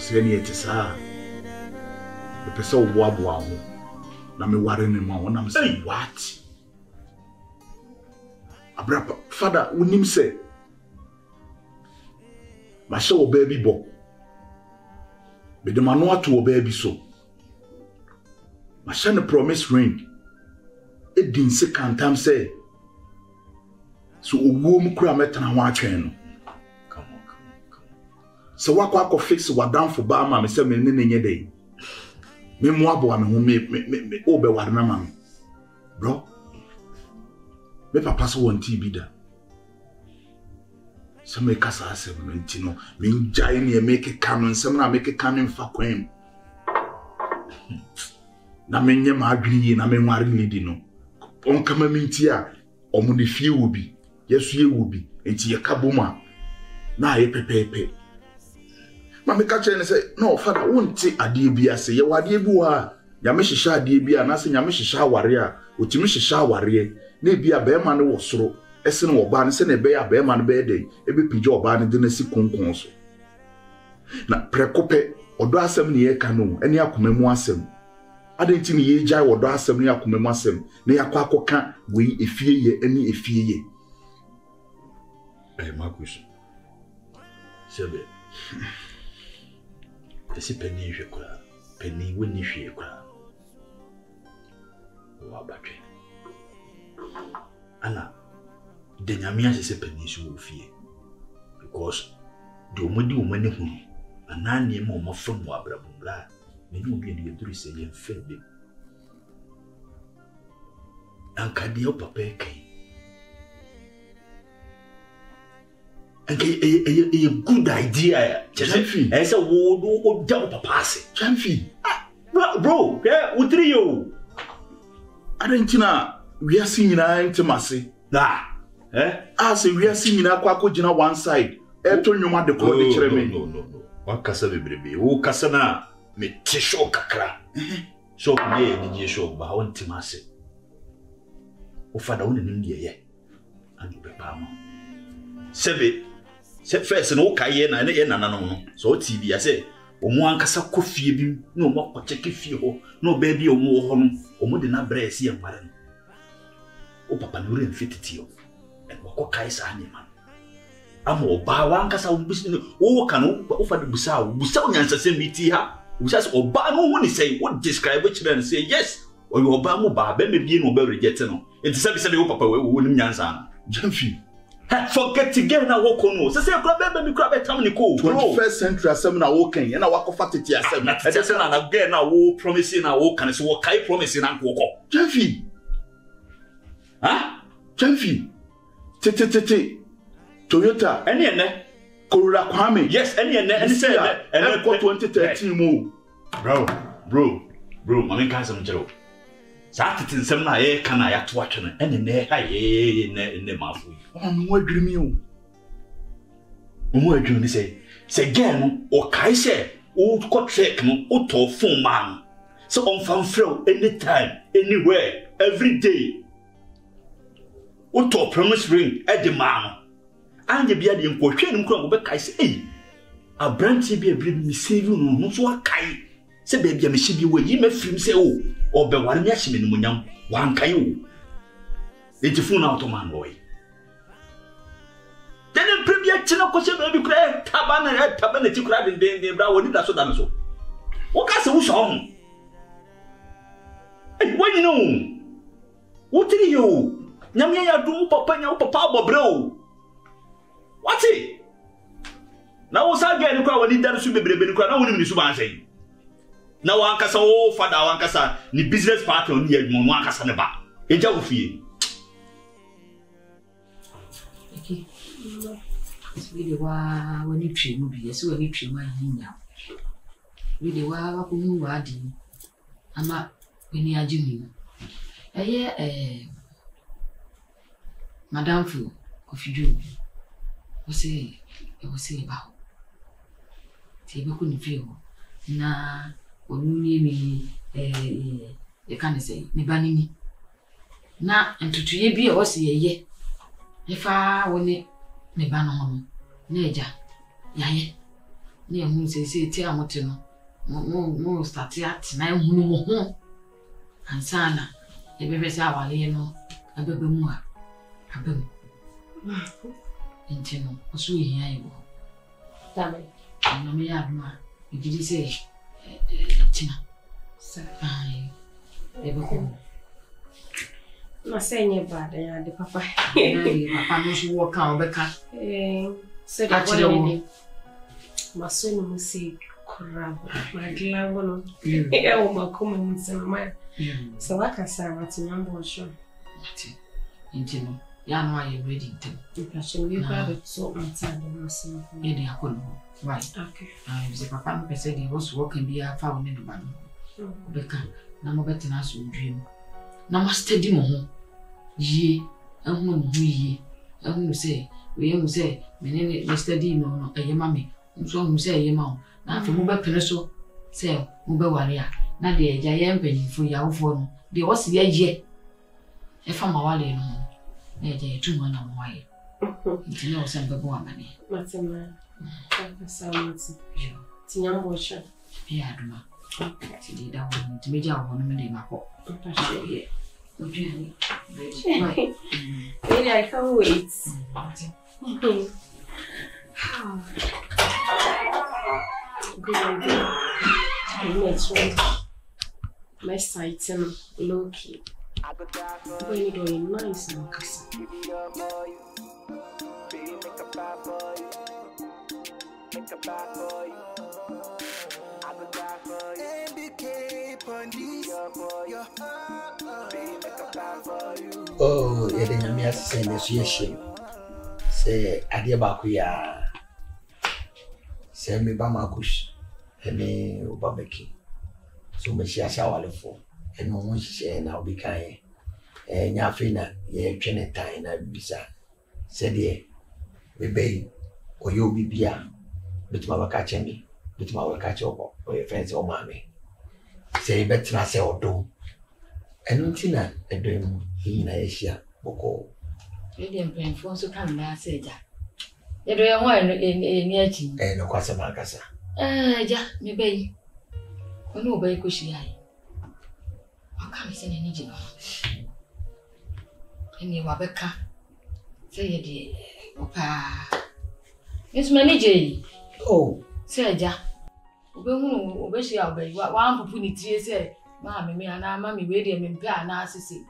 Seni etisa. The person wabwa ho. Na me ware ne ma wona me say what? Abrapa father unim say. Ma she wo baby bo. Be de mano ato wo baby so. Ma she ne promise ring. E din se kantam say. So owo mu kura metana ho atwen no. Come on. So wakwa fix wa down for ba ma me say me ne nye dey. Me mo abo me ho me obe ware na ma me. Bro. Me papa so won TB da. So me kasa asem no ntino me njai ne make canon nsem na make canon fa kwem. Na me nye ma adwini na me nware lady no. On kama minti a omo ne fie wo bi. Yesu ye wo bi. Enti ye kaboma na ye pepepe. Mama catch and say, no, father, won't take a dear be as a yadia bua. Yamisha dear be an answer Yamisha warrior, which Misha warrior. Maybe a bear man was so. Essen or ban send a bear man bed day, every pigeon ban didn't see conconso. Na precope or do 7 year canoe, any acumemwasem. I didn't think ye jai or do 7 year acumemwasem, near quaco can't we if ye any if ye. Hey, Marcus. Sebe. Ese penny shekura, penny winnie shekura. Wabatwe. Anna, the Yamia is a penny so fear. Because the woman who, and none near more from Wabra Bula, may not be in the dress and fed them. And Cadio Papa came. And a good idea, Chamfi. As a word or double papacy. Chamfi. Bro, yeah, what do you? Argentina, we are seeing our intimacy. I say we are seeing our Quacojina one side. Elton, you want the call the chairman. No. What Cassavi baby? Oh, Cassana, me tisho cacra. So, nay, did you show by one timasi? Oh, father, only in India, and you be palm. Sebe. Set first and okay, and no. So TV, I say, one cassa coffee beam, no more check if you, no baby or more home, or more than a brace young man. Oh, Papa, you didn't fit it you, and what Kai's animal. I'm all by one cassa business, oh, can offer the Busau answer send me tea, which has or bar no one say what describe which then say yes, or your Bamu bar, baby being or berry jetting. It's service of the Papa wouldn't answer. Jumpy. Forget again now walk on. So say grab me grab a time ni ko. 21st century seminar walking and I walk off at it yourself. Na tete na again now wo promising na wo kan so wo kai promising na ko. Jamfi. Jamfi. Tete. Toyota. Any ene. Corolla Kwame. Yes, any ene. Any say and 2013 mo. Bro, mama kan some jero. Sa tete nsem na e kan na ya to atwe no ene ne ha ye ne mafu. Mo adwumi o. Mo adwumi say again o kai say o ko check no o to phone man. So on fan flow anytime, anywhere, every day. O to promise ring at the man. Anya bia de nkwohwe nim kro go be kai say eh abranti bia bia mi save no so akai say ba bia me hye bi we yi ma film say o be ware me ahye me no munyam wan kai o enti phone out man boy. Then premier china ko se be kra tabana ti kra den bra woni da so da so wo ka se wo so ho eh when you know what did you nyame ya dum papa nya papa abobre o what it now was again kwa woni da so bebrebe ni kwa na woni ni so ban say na wan kasa wo father wan kasa ni business partner ni edmo wan kasa ne ba eja wo fie okay really wa woni twi mu bi so woni twi ma yinya really wa ko mu wa di ama woni ajimi madam fu kofidu o se ba ti be ko ni fi o na onuni mi e kan say ni banini na entutuye bi o se ye ifa woni me ba no na eja yaye ne hu se ti amote no mo start at na hu mo ho ansana e bebe se awale no abebe mu a abem intino oso yia yibo tabe no me ya ma igidi se tina sa ai ebe ko na senye bada ya de papa papa no so wo ka obeka se da woni maso no musi kurabo magla wono o makoma musema so wakasa matinyambo sho intino ya no aye ready tem impression we have it so outside the musema e de akono why okay se papa no pese de wo so can be afa wo ne do ba no obeka na mo betina so ndwem na ma steady mo ho ye ehunu mo ye ehunu se we ehunu se menene me steady no eyema me nso ehunu se eyema na afa mo be pene so se mo be ware a na de eja ye mpanyimfo yawofo no de wo se ye efa ma wale no na eja ye tuma na mo waye ntine wo se mbe bo amane matema papa samati yo tinyambo sho ya aduma ti di da wo ntimeja wo no me de mako papa okay. Really, I can't wait. Good idea. Next one. My site low key. But you doing nice and casa. Oh, yeah, then I'm just saying association. Say, Adia Bakuya. Say, me Bamakush, and me Ubabeki. So, me share shower for, and no one share now be kind. And Yafina, ye train time, I be sad. Said ye, we bay, or you be beer, but my catch me, but my catch over, or your friends or mammy. Say, better not say or do. And Tina, a dream in Asia, Boko. Indian plain phone so come na seja. Ya do ya ho ni achi. No kwasa makasa. Ja, me bai. Ono bai ko shi ai. Aka mi se ni jino. Eni wa beka. Se ye de opa. Yes manager. Oh, Seja. Obe hunu obe shi abai wa ampupu ni tie se ma me ana ma me we de me mpa na asese.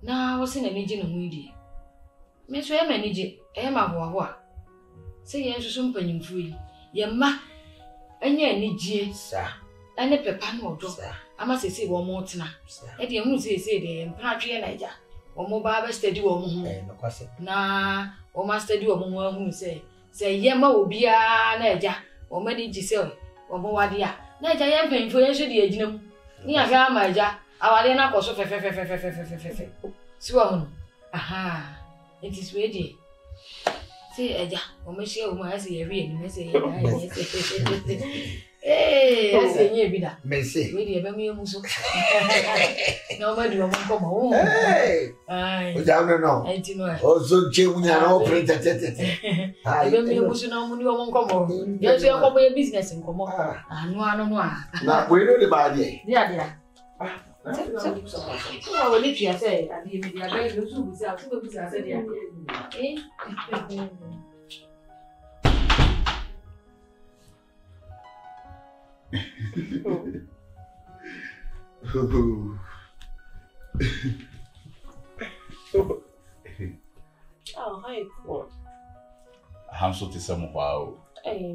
Na wo se na ni jino hu di. Me so e manage e ma ho a se ye nso mpanyimfu yi ye ma anya anigye sa ane pepa na odo sa ama sese wo mo tena e de hu sese de mpratwe na ja wo mo ba ba study wo mo ho no kwasa na wo ma study wo mo ho hu se ye ma obi a na ja wo ma di gise wo mo wade a na ja ye mpanyimfu ye so de agina mu ni aga ma ja awale na koso fe si wo ho aha. It is ready. See, Eja, or Monsieur, whom I see a real message. Eh, I say, ye be that. may say, Really, a baby muso. Nobody won't come home. hey, I don't know. know. Also, Jim, you are operated. I don't mean, you know, when you won't come home. Yes, you have a business in come on. I know. Now, we know the body. Yeah. So, will if you say, and you may be a very good without two books. I said, eh? Oh, hi, cool. I'm so to some wow. Hey,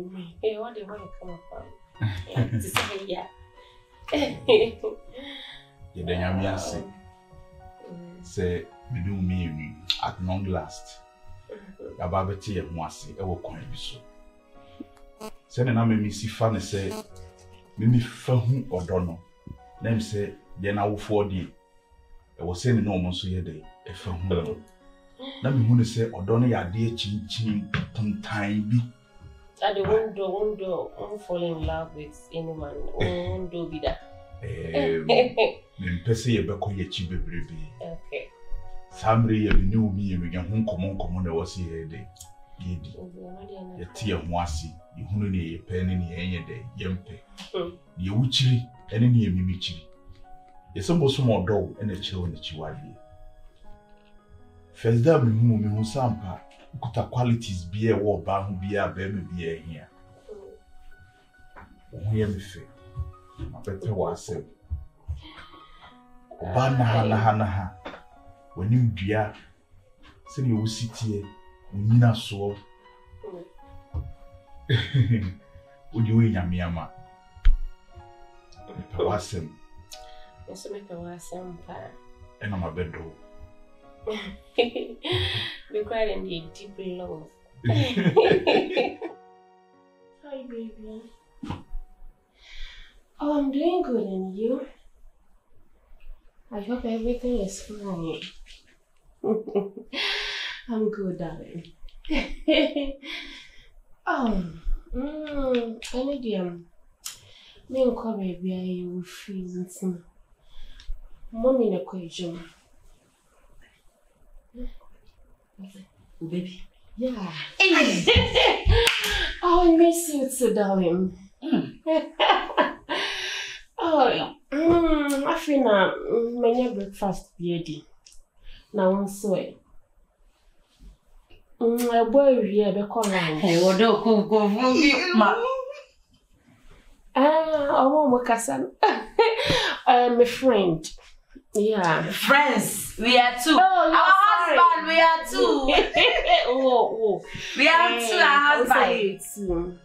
what do you want to come from? To say, yeah. You then have me say, we do me at long last. About tea and once I will come so. Sending a me see funny say, Mimi Fahu or Dono. Name say, then I will 4 day. I was saying no more so ye day, a Fahu. Let me want to say, or Donny, a dear chin, time be. I won't fall in love with anyone. Won't do be that. Pese ye beko ye chibe brebe. Okay. Samre ye bi new me ye me hon common na wasi here dey. yedi yɛte yɛn ho ase yɛhunu ne yɛpɛ ne ne yɛnyɛ dɛ yɛmpɛ ne yɛwukyiri ɛne ne yɛmimikyiri yɛsɛ bosom ɔdɔw ɛna kyerɛw ne kyiwadeɛ first day me hu sampa kuta qualities bi e wo ba ho bi a ba me bi e hia wo yɛ me fɛ ma bɛtɛ wɔ asɛm ɔba na ha w'anim dua sɛ ne wo sitie onyina soɔ wodi wo nyame ama pɛ wɔ asɛm Yes, make a was some ɛna ma bɛdɔ we're quite in the deep love. Hi, baby. Oh, I'm doing good, and you? I hope everything is fine. I'm good, darling. I need me and Kobe, baby, I will feel it. Mommy, in a question. Baby. Yeah. Oh, I miss you too, darling. I feel now my breakfast ready. Now I'm sorry. My boy here be calling. Hey, what do go ma? Oh, Makasan. My friend. Yeah. Friends, we are two. Oh, our husband, we are two. We are two, our husband.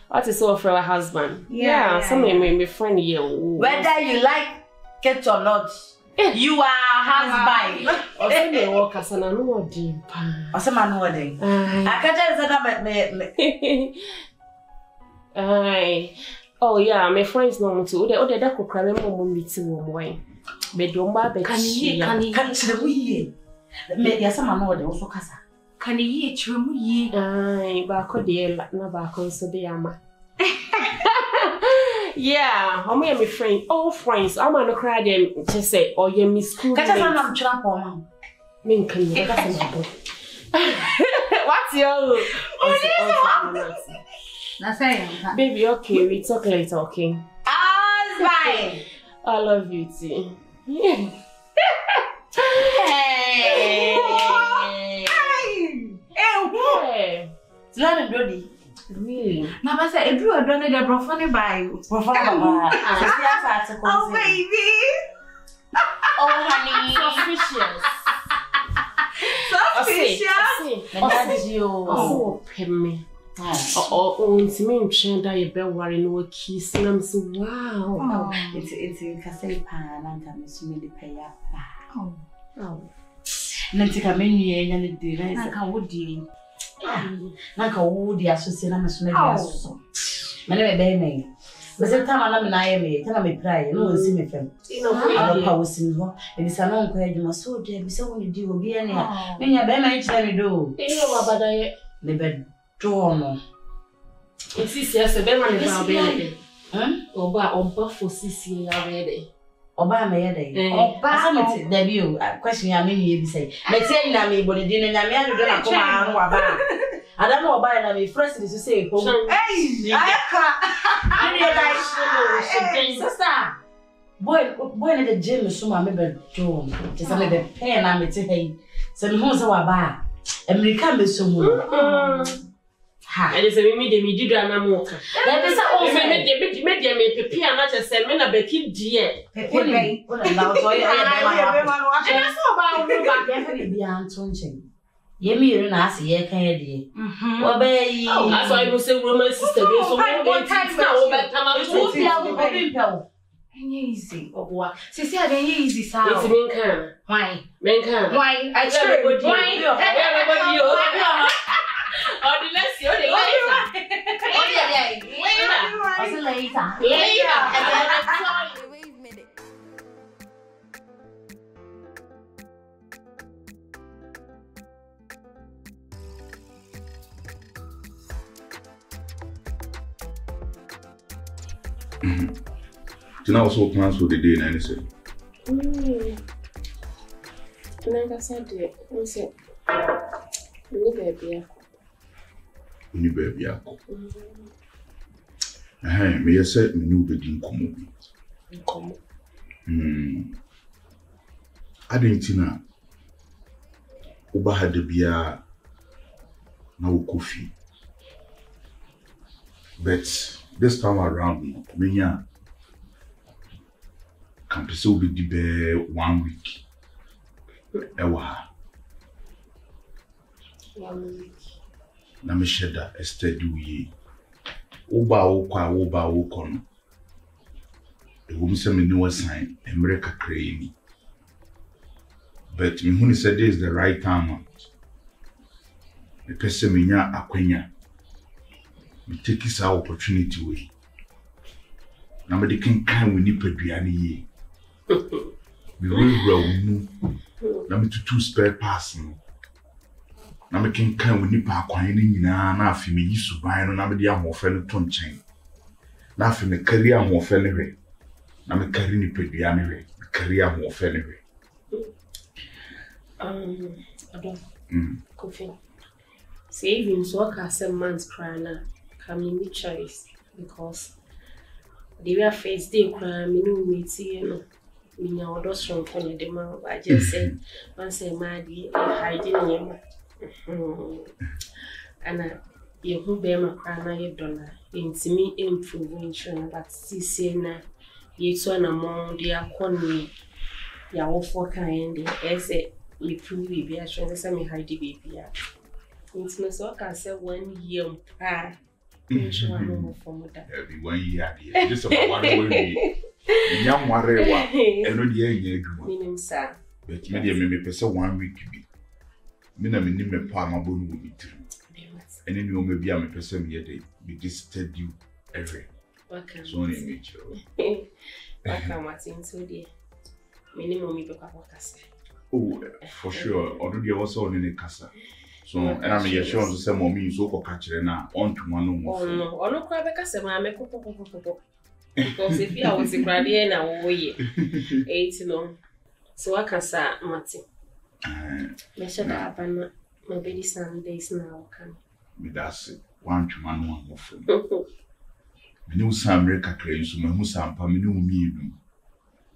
What is all for our husband? Yeah. Some my friend here. Whether you like it or not, you are husband. Also, me work as an annual deep. Also, man, what day? I can't tell you that. Oh yeah, my friends know too. They could cry more meeting one. Bedumba be can chire ye me ya sama no de so kasa kan ye chire mu ye ba ko de na ba ko so de ama yeah how me my friend all friends I'm not cry them just say oh you miss school kata sana am chira po ma me kan ye ka sama bo what's your na say baby okay we talk later okay bye. I love you too. Hey. Hey. Zlana Brody. Really? Mama said, if you are done the profane by Profana. Oh, baby. Oh, honey. Suspicious. Oh, Pemmy. Oh, intimate trend I be worrying no kiss and so wow. It's in Castle Pan and I'm assuming the pay up. Oh. Nantika menu and the device I can would you. Nanka would the associate I'm assuming so. Many baby. But the time I'm tell me pray, no see me friend. I was in one, and it's a long question. You must so dead, so when you do be any. When you're very much tell me do. You know about the bed. Jono. Sisi ya sebe ma ne ba be. Oba ompa for sisi ya be. Oba me ye dey. Oba amete da bi o question ya me ni e bi say. Me tie na me body din na me adodo na koma anu aba. Ada na oba na me first dey say ko. Hey! Ayaka. Ani sister. Boy na the gym so ma me be John. Just me be pen na me tie hey. Se me hu se wa ba. America me so mu. Ha, it is a me did an amoka. That is all me prepare not to say men a becky dear. Pepe, what about so I saw about definitely be answering. Yemi and I see a candy. Obey. That's why I will say, woman, sister, so now, easy, or what? Sissy, I don't easy sound. It's men Why? Men can. Why? I sure would. Oh, the let's see. Later. Wait a minute. Do you know what plans for the day and anything? Like I said, I said, baby. Uni baby ako. Me yese me nu be din komo bi. Komo. Adentina uba hade bia na ukofi. But this time around, menya can person be be 1 week. Ewa. 1 week. Na me sheda steady we. Uba no. The woman say me no sign America crazy. But me who said this is the right time. The person me nya akwenya. Me take this opportunity way. Na me de kan we ni paduane ye. Me wura nu. Na me tutu spare pass no. Na me kan we ni pa kwan ni nyina na afi me yisu ban no na me de ahofe no to nchen. Na afi me carry ahofe ne hwe. Na me carry ni paduane hwe. Me carry ahofe ne hwe. Adon. Kofi. Savings work as a man's crana. Coming with choice because the way face day crime, me no waiting, me now do strong for the man. I just said, once a man hiding and you who bear my crana, you don't into me improving, but see, na you so an among the economy, ya all for kind, as a you prove be a trying to send me hide the baby. It's my so I say 1 year. Sure, no more for mother. Every 1 year, just about 1 way. Young Warewa, and no dear, meaning, sir. But me person 1 week be. Mina me name me pa my bone will be true. And then you may be a person here day. We disturb you every. So only nature. Welcome, Martin. So dear. Minimum me pick up what I say. Oh, for sure. Already also on the casa. So, and I'm sure to say mommy so for catching now on to one more. Oh no, or no crab because I make because if you was a granny now, oh yeah, 8 long. So I can say, Martin. Measure that up my baby Sundays now can. Me that's it. 1 to 1 more from. Me no some America craze, so me who some paminu me.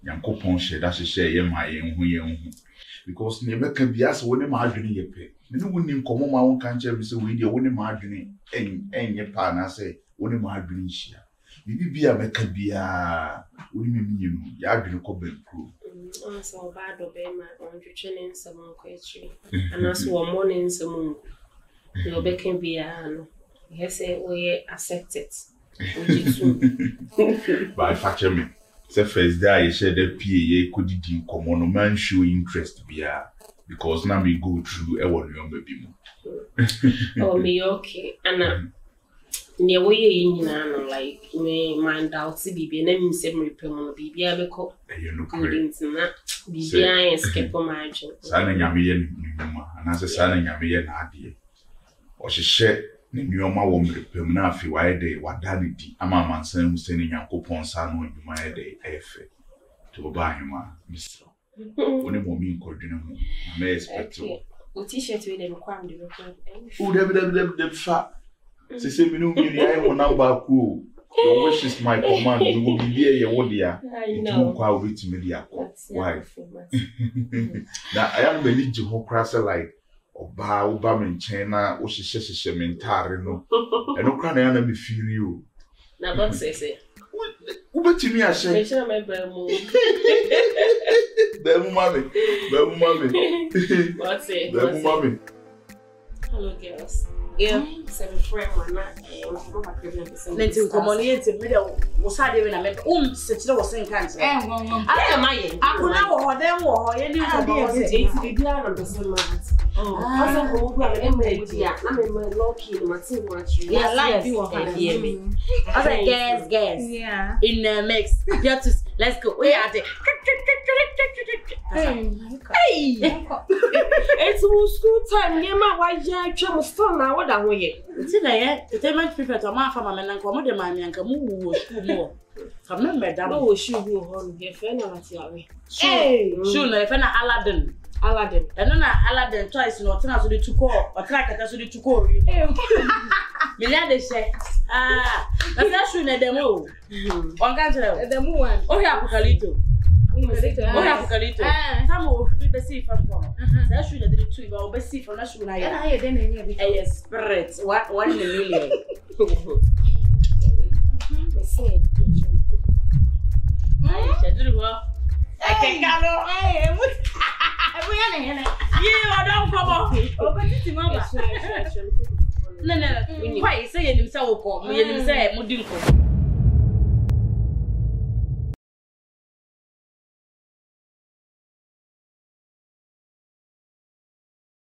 Yankopon share that she share ye my hu because never can be as one margin ye pay. Me no win come on my own country be say we dey one margin en ye pa na say one margin share. You be a make bia we me ya adwene ko ben pro. So bad obey my on training some question and as one morning some you be can be no. He say we accept it. By factor me. Say first day I share the PA could did common no man show interest bia because now me go through e won your baby mo. Oh me okay and near way in no like me mind out see bibi na me say me repel no bibi abeko you know correct na bibi an escape margin sana nyame ye nyuma ana say sana nyame ye na ade o hye ne nyoma wo mrepem na afi wa ede wadane di ama mansan mu se ne Yankopon sa no nyuma ede efe to ba hima misro oni mo mi nkodwene ho na me expect o t-shirt we dem kwam de record o de fa se me no mi ai wo number ku your wish is my command we will be here wo dia it kwa with me dia why na I am believe je ho crash like Oba menchen na o hyehyehye mentare no eno kra na ya na me feel you na God say wo betimi a hye me sure me ba mu what say hello girls yeah seven friend one na mo ba kebe person let's communicate me dey wo sade we na me se kire wo sen kan se aka maye akuna wo ho den wo ho ye ni ko bo se bibi na person ma asa ko wo ba me emeji a na me lucky no Martin watch yeah live you want to hear me I said guess Yeah. in the mix yeah let's go we are there hey it's school time yeah ma why ya twa mo store na wo da ho ye it's na ye the much people to ma fa ma me nan ko mo de ma me anka mu wo school mo come me madam wo shoe bi ho no ye fe na mati awe hey shoe na ye fe na Aladdin. And then Aladdin twice no tena so the tuko, or track at so the tuko. Million de share. That's not true. Demo. One country. Demo one. Oh, yeah, Apocalito. Oh, yeah, Apocalito. Tamo, we be see from home. That's true. The two, but we see from that shoe. I then A spirit. 1 million. I can't go. Hey, what? You don't come on. Oh, but it's mama. No. Why say you himself? You say, Mudinko.